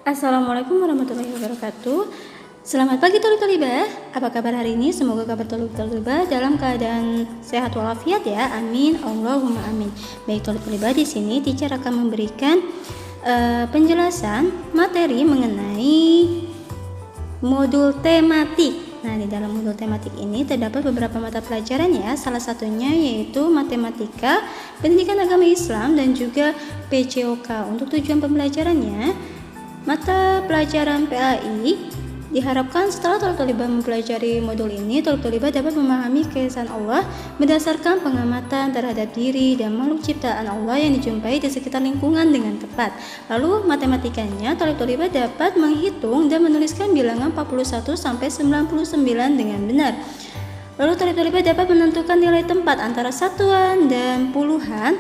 Assalamualaikum warahmatullahi wabarakatuh. Selamat pagi Tolib-Tolibah. Apa kabar hari ini? Semoga kabar Tolib-Tolibah dalam keadaan sehat walafiat ya. Amin. Allahumma amin. Baik Tolib-Tolibah, di sini teacher akan memberikan penjelasan materi mengenai modul tematik. Nah, di dalam modul tematik ini terdapat beberapa mata pelajaran ya. Salah satunya yaitu matematika, pendidikan agama Islam, dan juga PCOK. Untuk tujuan pembelajarannya, mata pelajaran PAI diharapkan setelah Tolib-Tolibah mempelajari modul ini, Tolib-Tolibah dapat memahami keesaan Allah berdasarkan pengamatan terhadap diri dan makhluk ciptaan Allah yang dijumpai di sekitar lingkungan dengan tepat. Lalu matematikanya, Tolib-Tolibah dapat menghitung dan menuliskan bilangan 41 sampai 99 dengan benar. Lalu Tolib-Tolibah dapat menentukan nilai tempat antara satuan dan puluhan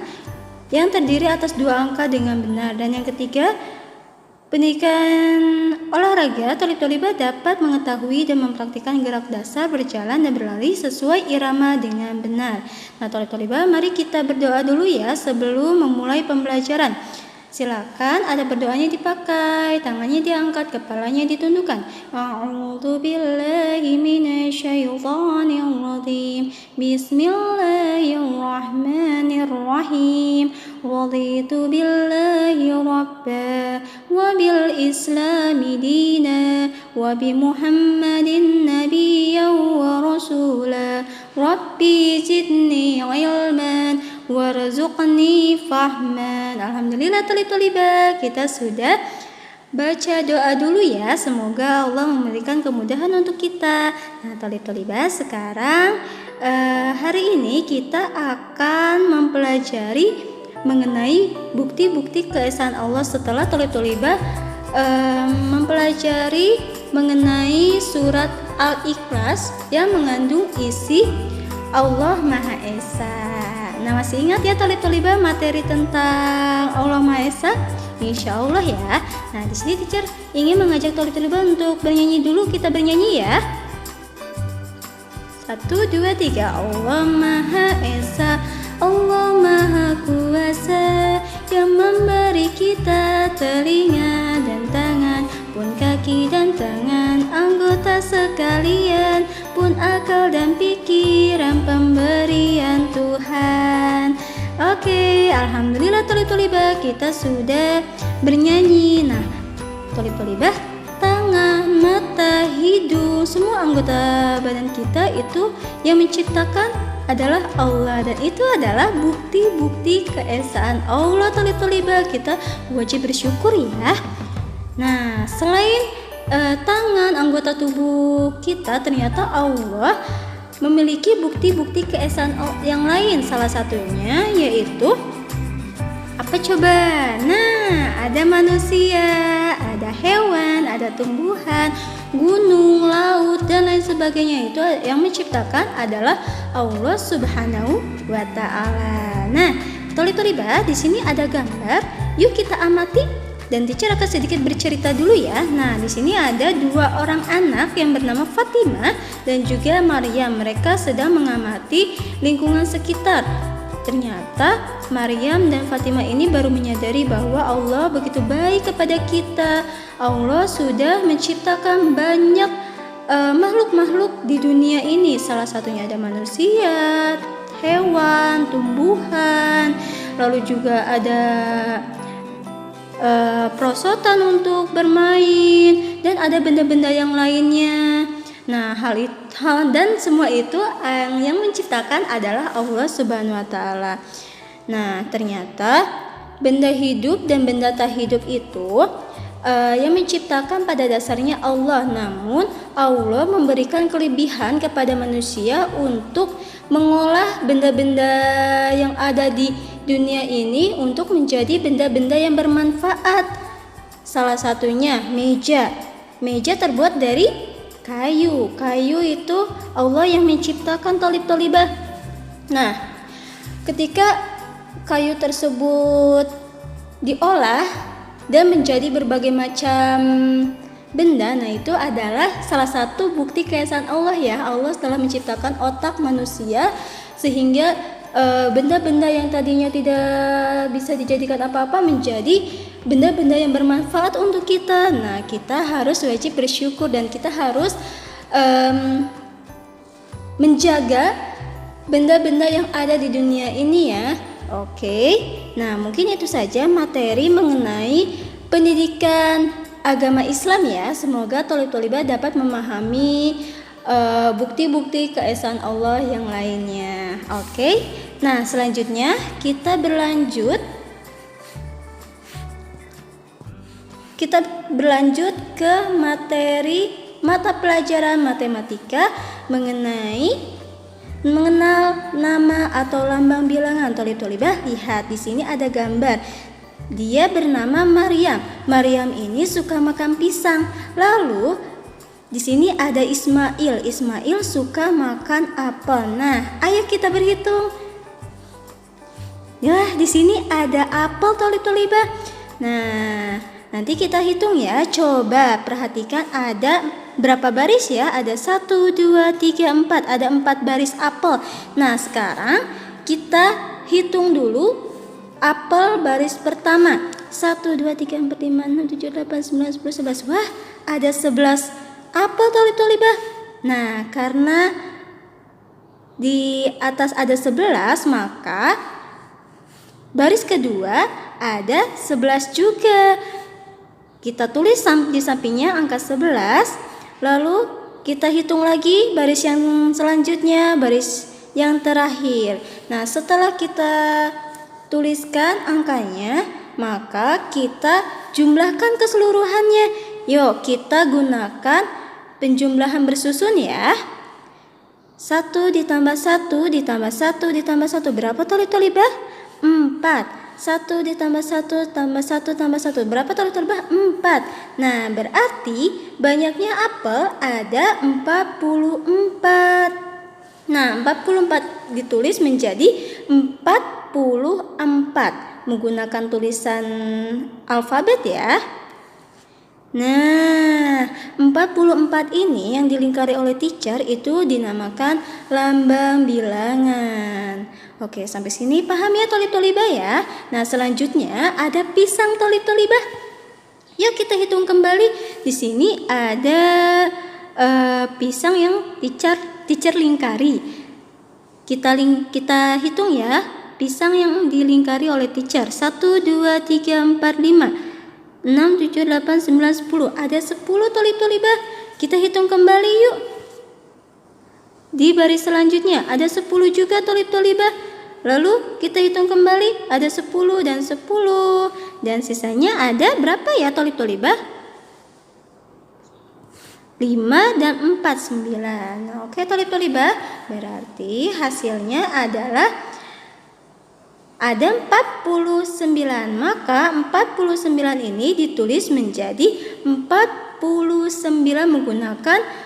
yang terdiri atas dua angka dengan benar. Dan yang ketiga, pendidikan olahraga, Tolib-Tolibah dapat mengetahui dan mempraktikkan gerak dasar berjalan dan berlari sesuai irama dengan benar. Nah Tolib-Tolibah, mari kita berdoa dulu ya sebelum memulai pembelajaran. Silakan, ada berdoanya dipakai, tangannya diangkat, kepalanya ditundukkan. A'udzu billahi minasyaitonir rajim. Bismillahirrahmanirrahim. Raditu billahi rabba wa bil islami dina wa bi Muhammadin nabiyyan wa rasula. Rabbi zidni ilman warzuqni fahman. Alhamdulillah Tolib-Tolibah, kita sudah baca doa dulu ya. Semoga Allah memberikan kemudahan untuk kita. Nah Tolib-Tolibah, sekarang hari ini kita akan mempelajari mengenai bukti-bukti keesaan Allah setelah Tolib-Tolibah mempelajari mengenai surat Al-Ikhlas yang mengandung isi Allah Maha Esa. Nah masih ingat ya Tolib-Tolibah materi tentang Allah Maha Esa? Insya Allah ya. Nah di sini teacher ingin mengajak Tolib-Tolibah untuk bernyanyi dulu. Kita bernyanyi ya. 1, 2, 3. Allah Maha Esa, Allah Maha Kuasa, yang memberi kita telinga dan tangan, pun kaki dan tangan, anggota sekalian, pun akal dan pikiran, pemberian Tuhan. Oke, alhamdulillah Tolib-Tolibah, kita sudah bernyanyi. Nah, Tolib-Tolibah, tangan, mata, hidung, semua anggota badan kita itu yang menciptakan adalah Allah, dan itu adalah bukti-bukti keesaan Allah. Tolib-Tolibah, kita wajib bersyukur ya. Nah, selain tangan, anggota tubuh kita, ternyata Allah memiliki bukti-bukti keesaan yang lain. Salah satunya yaitu apa coba? Nah, ada manusia, ada hewan, ada tumbuhan, gunung, laut, dan lain sebagainya. Itu yang menciptakan adalah Allah Subhanahu wa Ta'ala. Nah, Tolib-Tolibah, di sini ada gambar. Yuk kita amati, dan teacher akan sedikit bercerita dulu ya. Nah, di sini ada dua orang anak yang bernama Fatimah dan juga Maryam. Mereka sedang mengamati lingkungan sekitar. Ternyata Maryam dan Fatimah ini baru menyadari bahwa Allah begitu baik kepada kita. Allah sudah menciptakan banyak makhluk-makhluk di dunia ini. Salah satunya ada manusia, hewan, tumbuhan, lalu juga ada perosotan untuk bermain, dan ada benda-benda yang lainnya. Nah, dan semua itu yang menciptakan adalah Allah Subhanahu wa Ta'ala. Nah, ternyata benda hidup dan benda tak hidup itu yang menciptakan pada dasarnya Allah. Namun Allah memberikan kelebihan kepada manusia untuk mengolah benda-benda yang ada di dunia ini untuk menjadi benda-benda yang bermanfaat. Salah satunya meja. Meja terbuat dari kayu. Kayu itu Allah yang menciptakan Tolib-Tolibah. Nah, ketika kayu tersebut diolah dan menjadi berbagai macam benda, nah itu adalah salah satu bukti keesaan Allah ya. Allah telah menciptakan otak manusia sehingga benda-benda yang tadinya tidak bisa dijadikan apa-apa menjadi benda-benda yang bermanfaat untuk kita. Nah, kita harus wajib bersyukur dan kita harus menjaga benda-benda yang ada di dunia ini ya. Oke. Nah, mungkin itu saja materi mengenai pendidikan agama Islam ya. Semoga thalib-thalibah dapat memahami bukti-bukti keesaan Allah yang lainnya. Oke. Nah, selanjutnya kita berlanjut ke materi mata pelajaran matematika mengenal nama atau lambang bilangan. Thalib-thalibah, lihat di sini ada gambar. Dia bernama Maryam. Maryam ini suka makan pisang. Lalu di sini ada Ismail. Ismail suka makan apel. Nah, ayo kita berhitung. Ya, di sini ada apel thalib-thalibah. Nah, nanti kita hitung ya. Coba perhatikan ada berapa baris ya? Ada 1, 2, 3, 4. Ada 4 baris apel. Nah, sekarang kita hitung dulu apel baris pertama. 1, 2, 3, 4, 5, 6, 7, 8, 9, 10, 11. Wah, ada 11 apel thalib-thalibah. Nah, karena di atas ada 11, maka baris kedua ada 11 juga. Kita tulis di sampingnya angka 11. Lalu kita hitung lagi baris yang selanjutnya, baris yang terakhir. Nah, setelah kita tuliskan angkanya, maka kita jumlahkan keseluruhannya. Yuk, kita gunakan penjumlahan bersusun ya. 1 ditambah 1 ditambah 1 ditambah 1. Berapa thalib-thalibah? 4. 1 ditambah 1 tambah 1 tambah 1. Berapa thalib-thalibah? 4. Nah, berarti banyaknya apel ada 44. Nah, 44 ditulis menjadi 44 menggunakan tulisan alfabet ya. Nah, 44 ini yang dilingkari oleh teacher itu dinamakan lambang bilangan. Oke, sampai sini paham ya thalib-thalibah ya. Nah, selanjutnya ada pisang thalib-thalibah. Yuk kita hitung kembali. Di sini ada pisang yang teacher lingkari. Kita hitung ya, pisang yang dilingkari oleh teacher. 1, 2, 3, 4, 5, 6, 7, 8, 9, 10. Ada 10 thalib-thalibah. Kita hitung kembali yuk. Di baris selanjutnya ada 10 juga thalib-thalibah. Lalu kita hitung kembali, ada 10 dan 10. Dan sisanya ada berapa ya thalib-thalibah? 5 dan 4, 9. Nah, oke thalib-thalibah, berarti hasilnya adalah ada 49. Maka 49 ini ditulis menjadi 49 menggunakan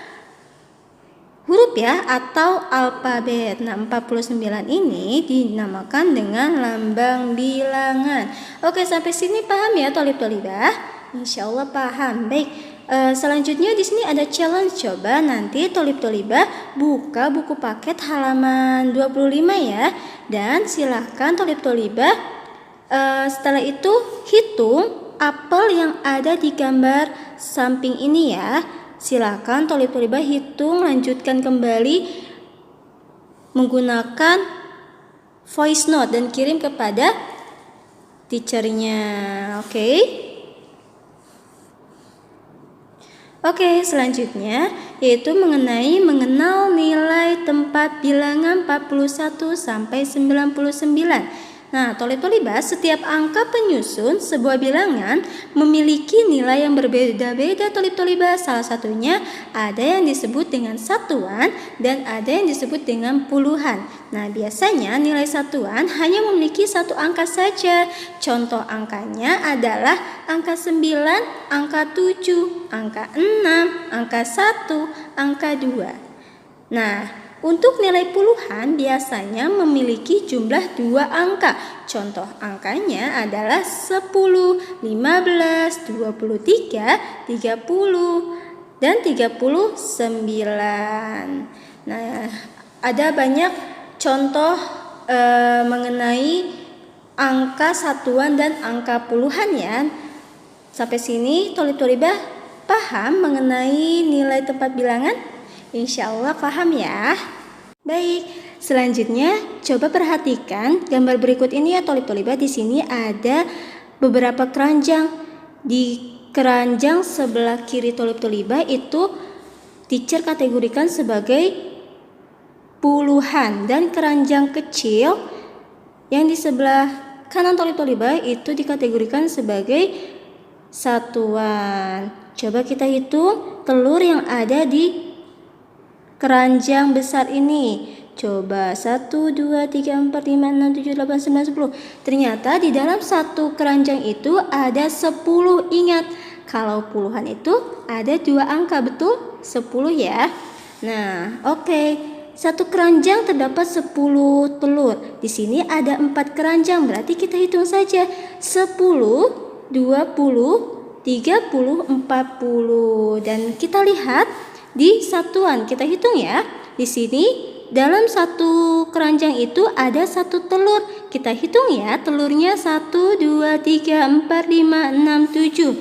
huruf ya atau alfabet. Nah, 49 ini dinamakan dengan lambang bilangan. Oke, sampai sini paham ya thalib-thalibah? Insyaallah paham. Baik. Selanjutnya di sini ada challenge. Coba nanti thalib-thalibah buka buku paket halaman 25 ya. Dan silahkan thalib-thalibah setelah itu hitung apel yang ada di gambar samping ini ya. Silahkan thalib-thalibah hitung, lanjutkan kembali menggunakan voice note dan kirim kepada teachernya. Oke, selanjutnya yaitu mengenal nilai tempat bilangan 41 sampai 99. Nah, thalib-thalibah, setiap angka penyusun sebuah bilangan memiliki nilai yang berbeda-beda thalib-thalibah. Salah satunya ada yang disebut dengan satuan dan ada yang disebut dengan puluhan. Nah, biasanya nilai satuan hanya memiliki satu angka saja. Contoh angkanya adalah angka 9, angka 7, angka 6, angka 1, angka 2. Nah, untuk nilai puluhan biasanya memiliki jumlah 2 angka. Contoh angkanya adalah 10, 15, 23, 30, dan 39. Nah, ada banyak contoh mengenai angka satuan dan angka puluhan ya. Sampai sini tolib-tolibah paham mengenai nilai tempat bilangan? Insya Allah paham ya. Baik, selanjutnya coba perhatikan gambar berikut ini ya tolib-tolibah. Di sini ada beberapa keranjang. Di keranjang sebelah kiri tolib-tolibah itu teacher kategorikan sebagai puluhan, dan keranjang kecil yang di sebelah kanan tolib-tolibah itu dikategorikan sebagai satuan. Coba kita hitung telur yang ada di keranjang besar ini. Coba 1, 2, 3, 4, 5, 6, 7, 8, 9, 10. Ternyata di dalam satu keranjang itu ada 10. Ingat, kalau puluhan itu ada 2 angka, betul? 10 ya. Nah, oke. Satu keranjang terdapat 10 telur. Di sini ada 4 keranjang, berarti kita hitung saja. 10, 20, 30, 40. Dan kita lihat di satuan, kita hitung ya. Di sini dalam satu keranjang itu ada 1 telur. Kita hitung ya, telurnya 1, 2, 3, 4, 5, 6, 7.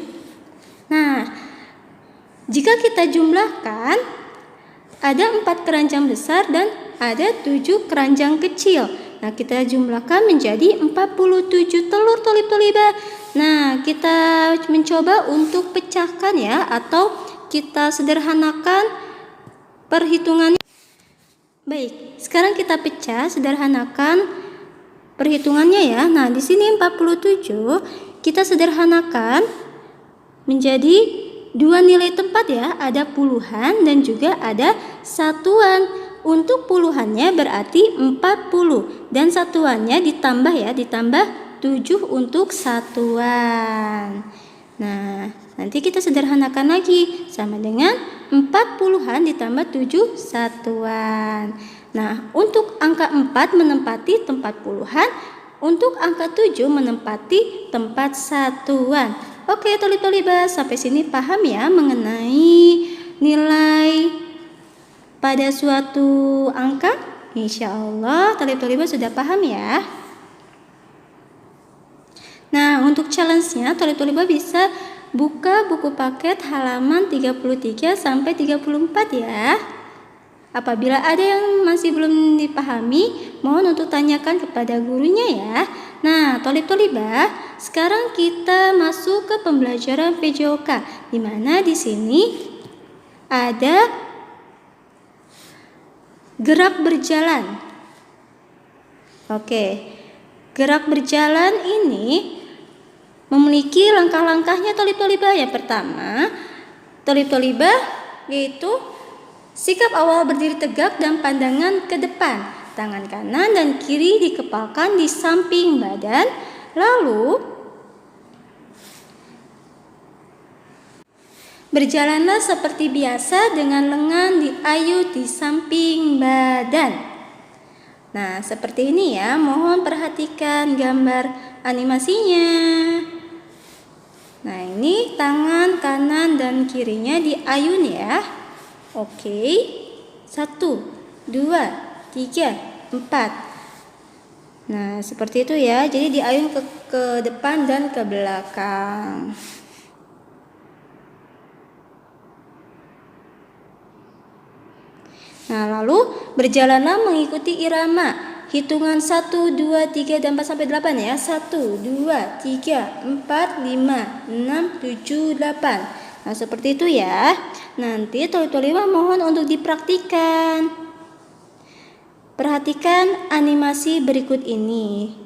Nah, jika kita jumlahkan, ada 4 keranjang besar dan ada 7 keranjang kecil. Nah, kita jumlahkan menjadi 47 telur tolib-tolibah. Nah, kita mencoba untuk pecahkan ya, atau kita sederhanakan perhitungannya. Baik, sekarang kita pecah, sederhanakan perhitungannya ya. Nah, di sini 47 kita sederhanakan menjadi 2 nilai tempat ya, ada puluhan dan juga ada satuan. Untuk puluhannya berarti 40 dan satuannya ditambah ya, ditambah 7 untuk satuan. Nah, nanti kita sederhanakan lagi sama dengan 40-an ditambah 7 satuan. Nah, untuk angka 4 menempati tempat puluhan, untuk angka 7 menempati tempat satuan. Oke, tolib-tolibah, sampai sini paham ya mengenai nilai pada suatu angka? Insya Allah tolib-tolibah sudah paham ya. Nah, untuk challenge-nya tolib-tolibah bisa buka buku paket halaman 33 sampai 34 ya. Apabila ada yang masih belum dipahami, mohon untuk tanyakan kepada gurunya ya. Nah, tolib-tolibah, sekarang kita masuk ke pembelajaran PJOK, di mana di sini ada gerak berjalan. Oke, gerak berjalan ini memiliki langkah-langkahnya tolib-tolibah. Yang pertama, tolib-tolibah yaitu sikap awal berdiri tegak dan pandangan ke depan. Tangan kanan dan kiri dikepalkan di samping badan. Lalu berjalanlah seperti biasa dengan lengan diayun di samping badan. Nah, seperti ini ya. Mohon perhatikan gambar animasinya. Nah, ini tangan kanan dan kirinya diayun ya. Oke. 1, 2, 3, 4. Nah, seperti itu ya. Jadi diayun ke depan dan ke belakang. Nah, lalu berjalanlah mengikuti irama. Hitungan 1, 2, 3, dan 4 sampai 8 ya. 1, 2, 3, 4, 5, 6, 7, 8. Nah, seperti itu ya. Nanti tolib-tolibah mohon untuk dipraktikan. Perhatikan animasi berikut ini.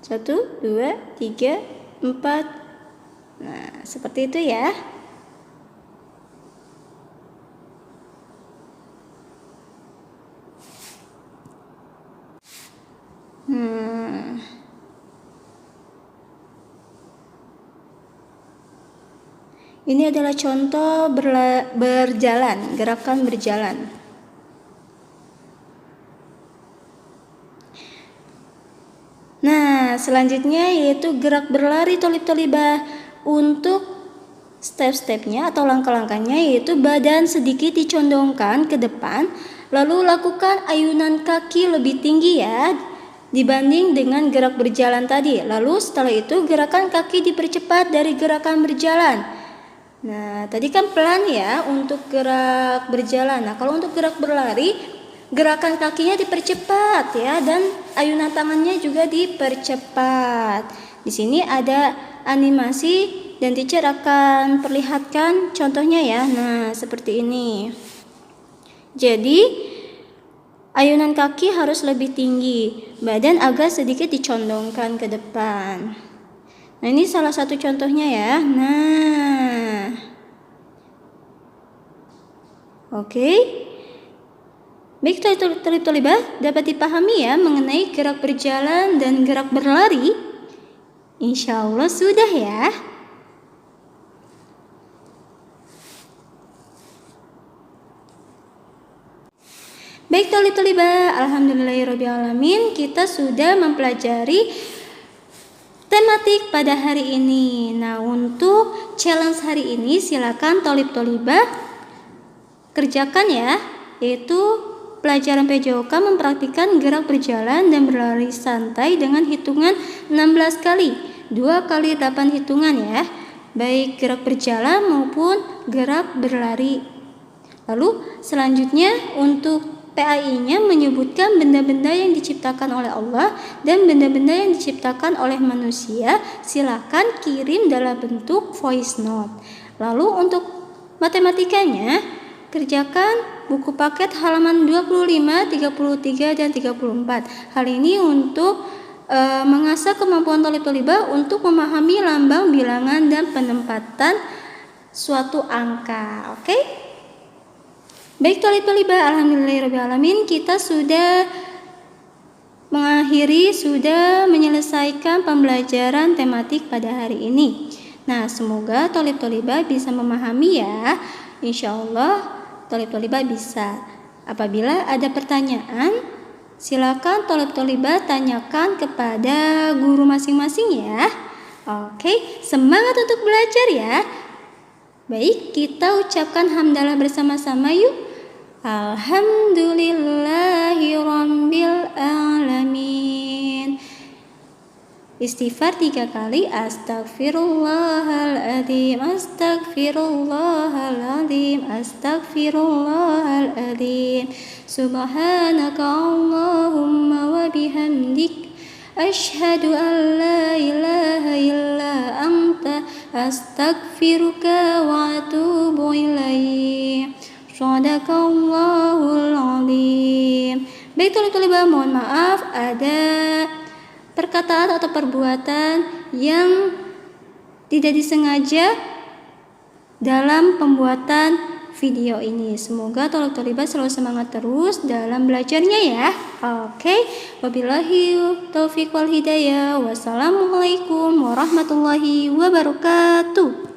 1, 2, 3, 4. Nah, seperti itu ya. Ini adalah contoh berjalan, gerakan berjalan. Nah, selanjutnya yaitu gerak berlari tolib-tolibah. Untuk step-stepnya atau langkah-langkahnya yaitu badan sedikit dicondongkan ke depan, lalu lakukan ayunan kaki lebih tinggi ya. dibanding dengan gerak berjalan tadi. Lalu setelah itu gerakan kaki dipercepat dari gerakan berjalan. Nah, tadi kan pelan ya untuk gerak berjalan. Nah, kalau untuk gerak berlari, gerakan kakinya dipercepat ya, dan ayunan tangannya juga dipercepat. Di sini ada animasi dan teacher akan perlihatkan contohnya ya. Nah, seperti ini. Jadi ayunan kaki harus lebih tinggi, badan agak sedikit dicondongkan ke depan. Nah, ini salah satu contohnya ya. Nah, oke. Baik, Thalib dapat dipahami ya mengenai gerak berjalan dan gerak berlari? Insya Allah sudah ya. Baik, Thalib-Thalibah, alhamdulillahirrabbilalamin, kita sudah mempelajari tematik pada hari ini. Nah, untuk challenge hari ini silakan Thalib-Thalibah kerjakan ya, yaitu pelajaran PJOK mempraktikkan gerak berjalan dan berlari santai dengan hitungan 16 kali, 2 kali 8 hitungan ya, baik gerak berjalan maupun gerak berlari. Lalu selanjutnya untuk PAI-nya menyebutkan benda-benda yang diciptakan oleh Allah dan benda-benda yang diciptakan oleh manusia. Silakan kirim dalam bentuk voice note. Lalu untuk matematikanya, kerjakan buku paket halaman 25, 33, dan 34. Hal ini untuk mengasah kemampuan Thalib-Thalibah untuk memahami lambang, bilangan, dan penempatan suatu angka. Oke? Baik, Thalib-Thalibah, alhamdulillahirrabbilalamin, kita sudah menyelesaikan pembelajaran tematik pada hari ini. Nah, semoga Thalib-Thalibah bisa memahami ya. Insya Allah Thalib-Thalibah bisa. Apabila ada pertanyaan, silakan Thalib-Thalibah tanyakan kepada guru masing-masing ya. Oke, semangat untuk belajar ya. Baik, kita ucapkan hamdalah bersama-sama yuk. Alhamdulillahirabbil alamin. Istighfar 3 kali. Astagfirullahaladzim, astagfirullahaladzim, astagfirullahaladzim. Subhanaka Allahumma wa bihamdik, asyhadu an la ilaha illa anta, astagfiruka wa atubu ilaih. Shadaqallahul azim. Baik, Thalib-Thalibah, mohon maaf ada perkataan atau perbuatan yang tidak disengaja dalam pembuatan video ini. Semoga Thalib-Thalibah selalu semangat terus dalam belajarnya ya. Oke, wabillahi taufiq wal hidayah. Wassalamualaikum warahmatullahi wabarakatuh.